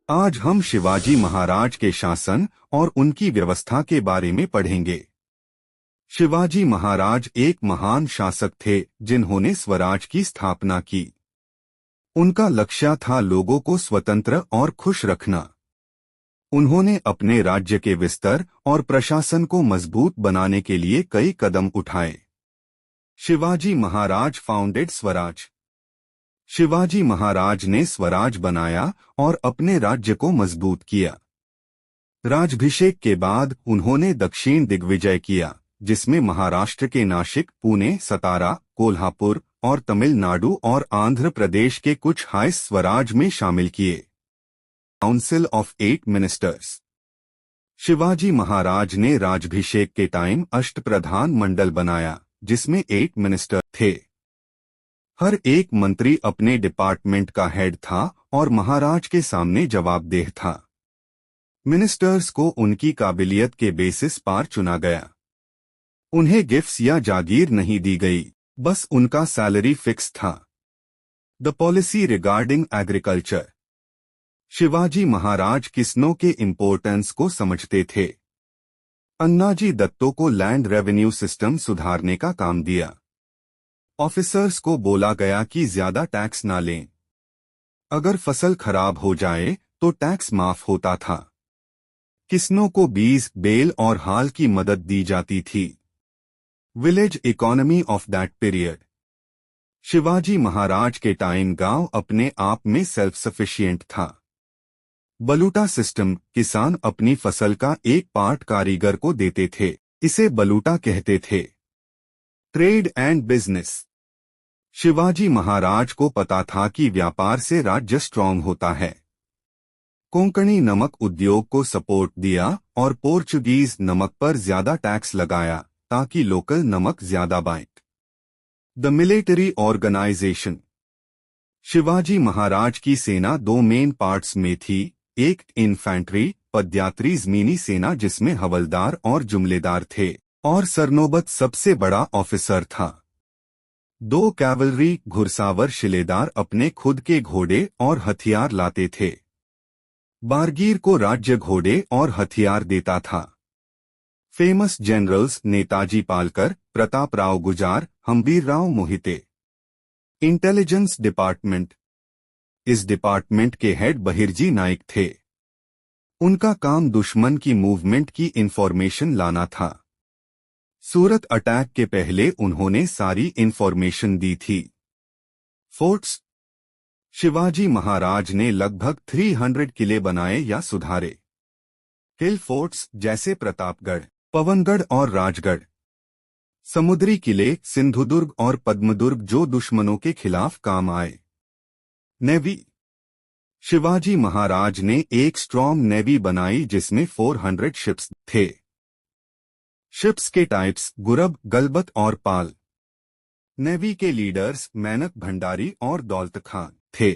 आज हम शिवाजी महाराज के शासन और उनकी व्यवस्था के बारे में पढ़ेंगे। शिवाजी महाराज एक महान शासक थे जिन्होंने स्वराज की स्थापना की। उनका लक्ष्य था लोगों को स्वतंत्र और खुश रखना। उन्होंने अपने राज्य के विस्तार और प्रशासन को मजबूत बनाने के लिए कई कदम उठाए। शिवाजी महाराज फाउंडेड स्वराज। शिवाजी महाराज ने स्वराज बनाया और अपने राज्य को मजबूत किया। राज्याभिषेक के बाद उन्होंने दक्षिण दिग्विजय किया, जिसमें महाराष्ट्र के नासिक, पुणे, सतारा, कोल्हापुर और तमिलनाडु और आंध्र प्रदेश के कुछ हाई स्वराज में शामिल किए। Council of 8 ministers. Shivaji Maharaj ने राज्याभिषेक के टाइम अष्टप्रधान मंडल बनाया, जिसमें 8 मिनिस्टर थे। हर एक मंत्री अपने डिपार्टमेंट का हेड था और महाराज के सामने जवाबदेह था। मिनिस्टर्स को उनकी काबिलियत के बेसिस पर चुना गया। उन्हें गिफ्ट्स या जागीर नहीं दी गई, बस उनका सैलरी फिक्स था। The policy regarding agriculture. Shivaji Maharaj किसानों के इम्पोर्टेंस को समझते थे। अन्नाजी दत्तो को लैंड रेवेन्यू सिस्टम सुधारने का काम दिया। ऑफिसर्स को बोला गया कि ज्यादा टैक्स ना लें। अगर फसल खराब हो जाए तो टैक्स माफ होता था। किसानों को बीज, बेल और हाल की मदद दी जाती थी। Village economy of that period. Shivaji Maharaj के टाइम गांव अपने आप में सेल्फ सफिशिएंट था। बलूटा सिस्टम, किसान अपनी फसल का एक पार्ट कारीगर को देते थे, इसे बलूटा कहते थे। Trade and business. Shivaji Maharaj को पता था कि व्यापार से राज्य स्ट्रांग होता है। कोंकणी नमक उद्योग को सपोर्ट दिया और पोर्चुगीज नमक पर ज्यादा टैक्स लगाया ताकि लोकल नमक ज्यादा बाइट। The military organisation. Shivaji Maharaj की सेना 2 मेन पार्ट्स में थी। एक इन्फैंट्री, पदयात्री जमीनी सेना जिसमें हवलदार और जुमलेदार थे, और सरनोबत सबसे बड़ा ऑफिसर था। 2 कैवलरी, घुड़सवार शिलेदार अपने खुद के घोड़े और हथियार लाते थे। बारगीर को राज्य घोड़े और हथियार देता था। Famous generals Netaji Palkar, Prataprao Gujar, Hambirrao Mohite. Intelligence department. इस डिपार्टमेंट के हेड बहिर्जी नाइक थे। उनका काम दुश्मन की मूवमेंट की इंफॉर्मेशन लाना था। सूरत अटैक के पहले उन्होंने सारी इंफॉर्मेशन दी थी। फोर्ट्स। शिवाजी महाराज ने लगभग 300 किले बनाए या सुधारे। हिल फोर्ट्स जैसे प्रतापगढ़, पवनगढ़ और राजगढ़। समुद्री किले सिंधुदुर्ग और पद्मदुर्ग जो दुश्मनों के खिलाफ काम आए। नेवी। शिवाजी महाराज ने एक स्ट्रॉन्ग नेवी बनाई जिसमें 400 शिप्स थे। शिप्स के टाइप्स गुरब, गलबत और पाल। नेवी के लीडर्स मेनक भंडारी और दौलत खान थे।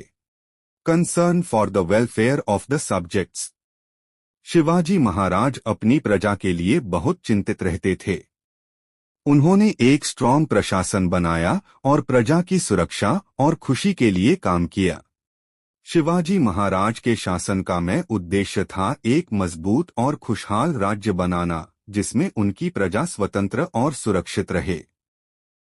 Concern for the welfare of the subjects. Shivaji Maharaj अपनी प्रजा के लिए बहुत चिंतित रहते थे। उन्होंने एक स्ट्रॉन्ग प्रशासन बनाया और प्रजा की सुरक्षा और खुशी के लिए काम किया। शिवाजी महाराज के शासन का में उद्देश्य था एक मजबूत और खुशहाल राज्य बनाना, जिसमें उनकी प्रजा स्वतंत्र और सुरक्षित रहे।